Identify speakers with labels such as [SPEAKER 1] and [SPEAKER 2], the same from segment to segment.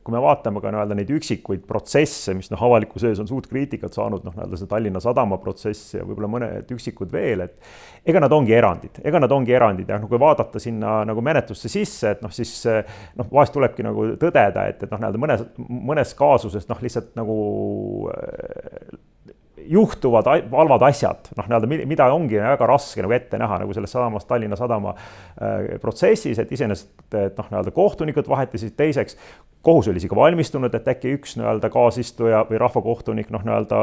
[SPEAKER 1] kui me vaatame ka nii-öelda neid üksikuid protsesse, mis avaliku sees on suurt kriitikat saanud, nii-öelda see Tallinna Sadama protsess ja võib-olla mõned üksikud veel, et ega nad ongi erandid ja kui vaadata sinna nagu menetlusse sisse, et siis vahest tulebki nagu tõdeda, et nii-öelda mõnes kaasuses lihtsalt nagu juhtuvad halvad asjad, mida ongi väga raske nagu ette näha nagu selles Tallinna Sadama protsessis, et iseenesest nii-öelda kohtunikud vahetasid, teiseks kohus oli isegi valmistunud, et äkki üks nii-öelda kaasistuja või rahvakohtunik nii-öelda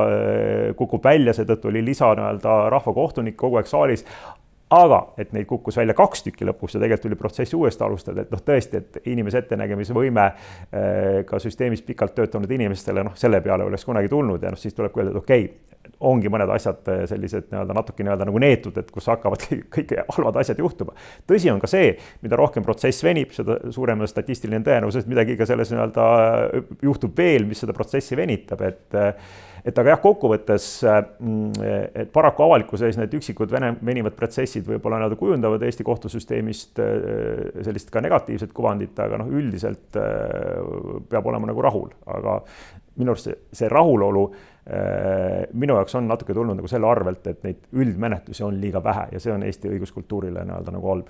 [SPEAKER 1] kukub välja, seetõttu oli lisa nii-öelda rahvakohtunik kogu aeg saalis, aga et neid kukkus välja 2 tükki lõpuks ja tegelikult tuli protsessi uuesti alustada, et tõesti, et inimese ettenägemise võime ka süsteemis pikalt töötanud inimestele, selle peale oleks kunagi tulnud ja siis tuleb öelda, et okei, ongi mõned asjad sellised natuke nagu neetud, et kus hakkavad kõik halvad asjad juhtuma. Tõsi on ka see, mida rohkem protsess venib, seda suurem statistiline tõenäosus, et midagi ka selles juhtub veel, mis seda protsessi venitab, et aga jah, kokkuvõttes, et paraku avalikkuse ees need üksikud venivad protsessid võib-olla kujundavad Eesti kohtusüsteemist sellist ka negatiivset kuvandit, aga üldiselt peab olema nagu rahul, aga minu arust see rahulolu minu jaoks on natuke tulnud nagu selle arvelt, et neid üldmenetlusi on liiga vähe ja see on Eesti õiguskultuurile nagu halb.